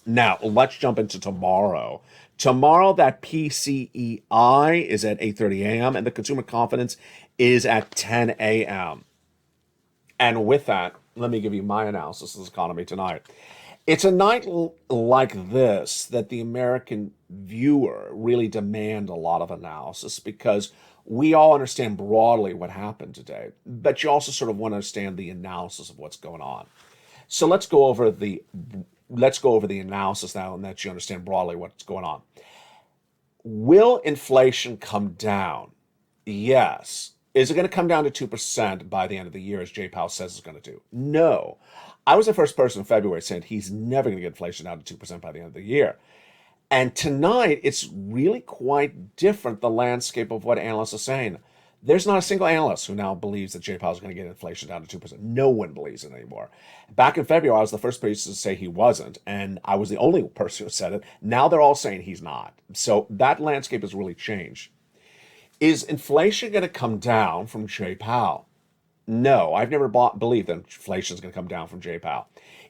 B: Now, let's jump into tomorrow. Tomorrow, that PCEI is at 8:30 a.m. and the consumer confidence is at 10 a.m. And with that, let me give you my analysis of this economy tonight. It's a night like this that the American viewer really demand a lot of analysis because we all understand broadly what happened today, but you also sort of want to understand the analysis of what's going on. So let's go over the analysis now and that you understand broadly what's going on. Will inflation come down? Yes. Is it going to come down to 2% by the end of the year, as Jay Powell says it's going to do? No. I was the first person in February saying he's never going to get inflation down to 2% by the end of the year. And tonight, it's really quite different, the landscape of what analysts are saying. There's not a single analyst who now believes that Jay Powell is going to get inflation down to 2%. No one believes it anymore. Back in February, I was the first person to say he wasn't, and I was the only person who said it. Now they're all saying he's not. So that landscape has really changed. Is inflation going to come down from Jay Powell? No, I've never believed that inflation is going to come down from Jay Powell.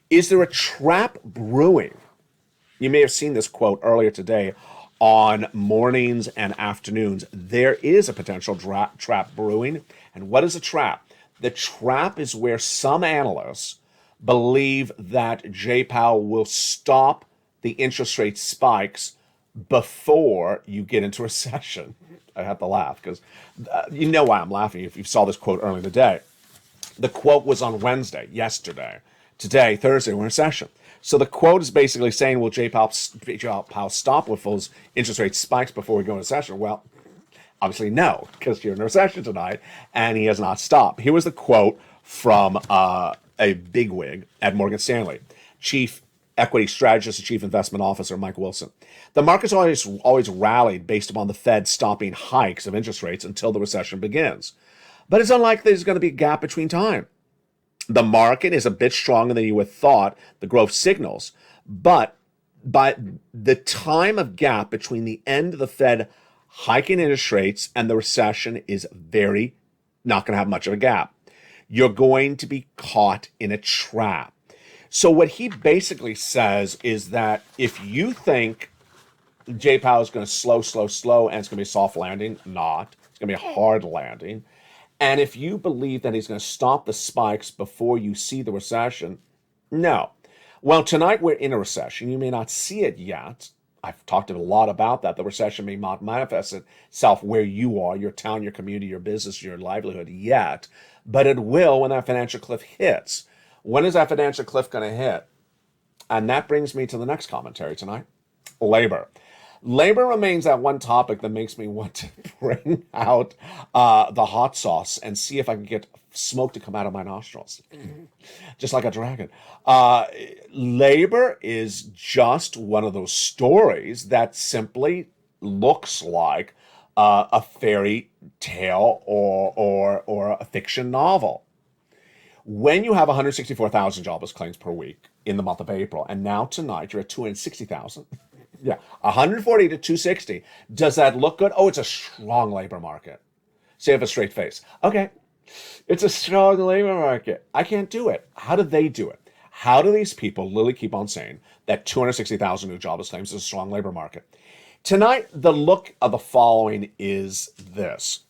B: Is there a trap brewing? You may have seen this quote earlier today on mornings and afternoons. There is a potential trap brewing. And what is a trap? The trap is where some analysts believe that Jay Powell will stop the interest rate spikes before you get into recession. I have to laugh because you know why I'm laughing if you saw this quote earlier today. The quote was on Wednesday, yesterday. Today, Thursday, we're in recession. So the quote is basically saying, will Jay Powell stop with those interest rate spikes before we go into recession? Well, obviously no, because you're in a recession tonight, and he has not stopped. Here was the quote from a bigwig at Morgan Stanley, Chief Equity Strategist and Chief Investment Officer Mike Wilson. The market's always rallied based upon the Fed stopping hikes of interest rates until the recession begins. But it's unlikely there's going to be a gap between time. The market is a bit stronger than you would have thought, the growth signals. But by the time of gap between the end of the Fed hiking interest rates and the recession is not going to have much of a gap. You're going to be caught in a trap. So what he basically says is that if you think Jay Powell is going to slow, and it's going to be a soft landing, not. It's going to be a hard landing. And if you believe that he's going to stop the spikes before you see the recession, no. Well, tonight we're in a recession. You may not see it yet. I've talked a lot about that. The recession may not manifest itself where you are, your town, your community, your business, your livelihood yet, but it will when that financial cliff hits. When is that financial cliff going to hit? And that brings me to the next commentary tonight, labor. Labor remains that one topic that makes me want to bring out the hot sauce and see if I can get smoke to come out of my nostrils, just like a dragon. Labor is just one of those stories that simply looks like a fairy tale or a fiction novel. When you have 164,000 jobless claims per week in the month of April, and now tonight you're at 260,000. Yeah, 140 to 260. Does that look good? Oh, it's a strong labor market. Say with a straight face. Okay, it's a strong labor market. I can't do it. How do they do it? How do these people literally keep on saying that 260,000 new jobless claims is a strong labor market? Tonight, the look of the following is this.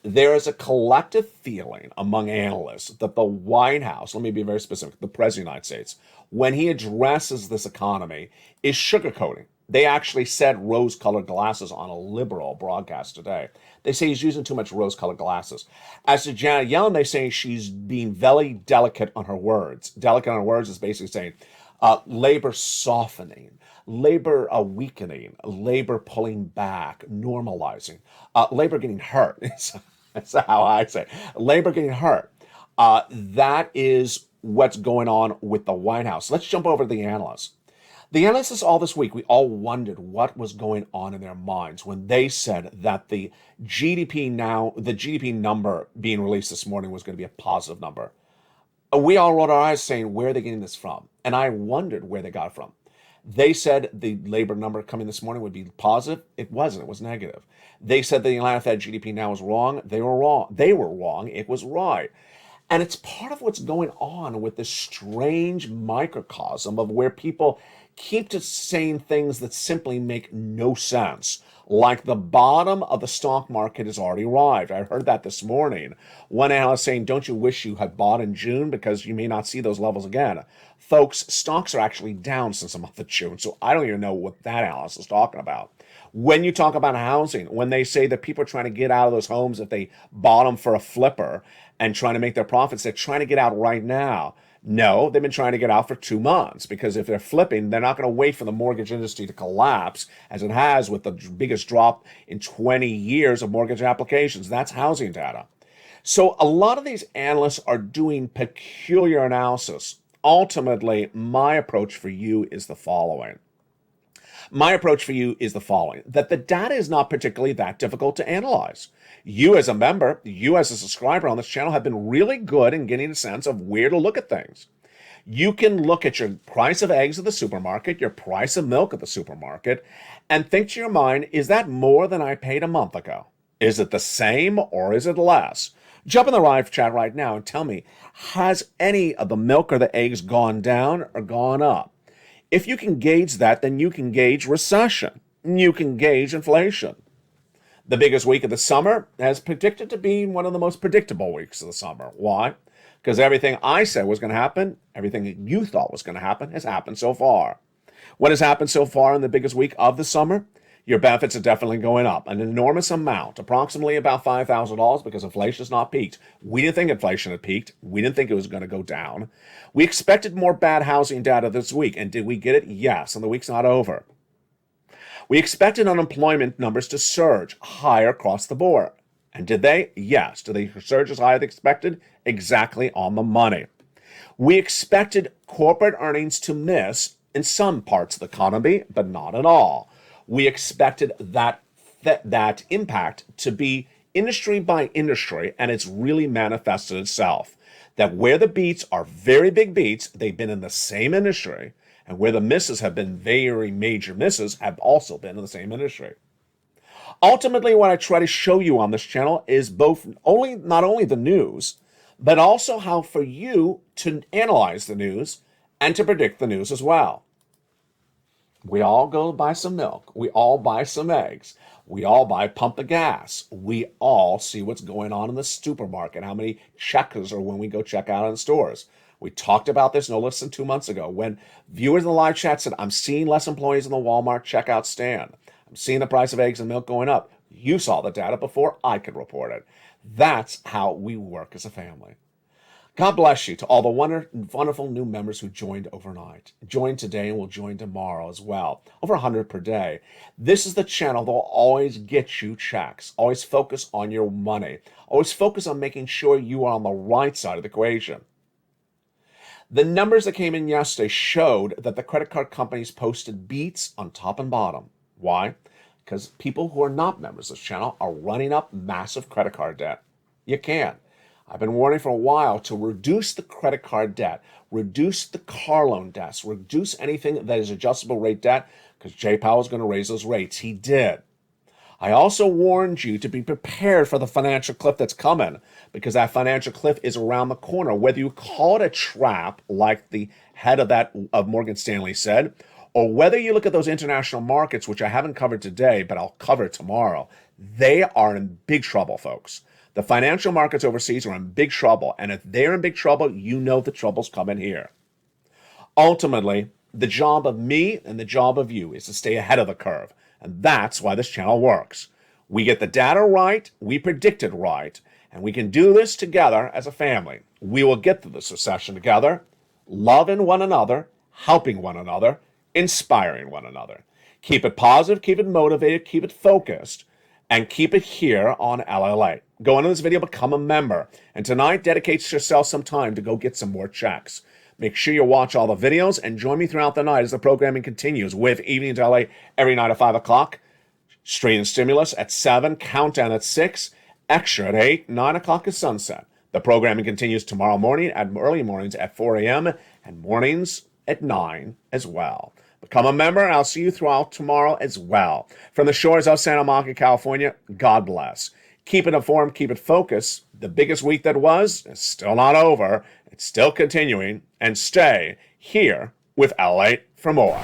B: There is a collective feeling among analysts that the White House, let me be very specific, the President of the United States, when he addresses this economy, is sugarcoating. They actually said rose-colored glasses on a liberal broadcast today. They say he's using too much rose-colored glasses. As to Janet Yellen, they say she's being very delicate on her words. Delicate on her words is basically saying labor softening, labor weakening, labor pulling back, normalizing, labor getting hurt. That's how I say it. Labor getting hurt. That is what's going on with the White House. Let's jump over to the analysts. The analysts all this week, we all wondered what was going on in their minds when they said that the GDP number being released this morning was going to be a positive number. We all rolled our eyes saying, where are they getting this from? And I wondered where they got it from. They said the labor number coming this morning would be positive. It wasn't. It was negative. They said the Atlanta Fed GDP now was wrong. They were wrong. It was right. And it's part of what's going on with this strange microcosm of where people keep just saying things that simply make no sense. Like the bottom of the stock market has already arrived. I heard that this morning. One analyst saying, don't you wish you had bought in June because you may not see those levels again? Folks, stocks are actually down since the month of June, so I don't even know what that analyst is talking about. When you talk about housing, when they say that people are trying to get out of those homes if they bought them for a flipper and trying to make their profits, they're trying to get out right now. No, they've been trying to get out for 2 months, because if they're flipping, they're not going to wait for the mortgage industry to collapse, as it has with the biggest drop in 20 years of mortgage applications. That's housing data. So a lot of these analysts are doing peculiar analysis. Ultimately, my approach for you is the following. That the data is not particularly that difficult to analyze. You as a member, you as a subscriber on this channel have been really good in getting a sense of where to look at things. You can look at your price of eggs at the supermarket, your price of milk at the supermarket, and think to your mind, is that more than I paid a month ago? Is it the same or is it less? Jump in the live chat right now and tell me, has any of the milk or the eggs gone down or gone up? If you can gauge that, then you can gauge recession. You can gauge inflation. The biggest week of the summer has predicted to be one of the most predictable weeks of the summer. Why? Because everything I said was going to happen, everything that you thought was going to happen, has happened so far. What has happened so far in the biggest week of the summer? Your benefits are definitely going up an enormous amount, approximately about $5,000, because inflation has not peaked. We didn't think inflation had peaked. We didn't think it was going to go down. We expected more bad housing data this week, and did we get it? Yes, and the week's not over. We expected unemployment numbers to surge higher across the board. And did they? Yes. Did they surge as high as expected? Exactly on the money. We expected corporate earnings to miss in some parts of the economy, but not at all. We expected that impact to be industry by industry, and it's really manifested itself. That where the beats are very big beats, they've been in the same industry, and where the misses have been very major misses have also been in the same industry. Ultimately, what I try to show you on this channel is not only the news, but also how for you to analyze the news and to predict the news as well. We all go buy some milk. We all buy some eggs. We all buy pump of gas. We all see what's going on in the supermarket, how many checkers are when we go check out in stores. We talked about this no less than 2 months ago when viewers in the live chat said, I'm seeing less employees in the Walmart checkout stand. I'm seeing the price of eggs and milk going up. You saw the data before I could report it. That's how we work as a family. God bless you to all the wonderful new members who joined overnight. Join today and will join tomorrow as well. Over 100 per day. This is the channel that will always get you checks. Always focus on your money. Always focus on making sure you are on the right side of the equation. The numbers that came in yesterday showed that the credit card companies posted beats on top and bottom. Why? Because people who are not members of this channel are running up massive credit card debt. You can. I've been warning for a while to reduce the credit card debt, reduce the car loan debts, reduce anything that is adjustable rate debt, because Jay Powell is going to raise those rates. He did. I also warned you to be prepared for the financial cliff that's coming, because that financial cliff is around the corner. Whether you call it a trap, like the head of Morgan Stanley said, or whether you look at those international markets, which I haven't covered today, but I'll cover tomorrow, they are in big trouble, folks. The financial markets overseas are in big trouble, and if they're in big trouble, you know the trouble's coming here. Ultimately, the job of me and the job of you is to stay ahead of the curve, and that's why this channel works. We get the data right, we predict it right, and we can do this together as a family. We will get through this recession together, loving one another, helping one another, inspiring one another. Keep it positive, keep it motivated, keep it focused, and keep it here on LALATE. Go into this video, become a member, and tonight dedicate yourself some time to go get some more checks. Make sure you watch all the videos and join me throughout the night as the programming continues with Evening to LA every night at 5 o'clock, Strain and Stimulus at 7, Countdown at 6, Extra at 8, 9 o'clock is sunset. The programming continues tomorrow morning at early mornings at 4 a.m. and mornings at 9 as well. Become a member, and I'll see you throughout tomorrow as well. From the shores of Santa Monica, California, God bless. Keep it informed, keep it focused. The biggest week that was is still not over. It's still continuing. And stay here with LALATE for more.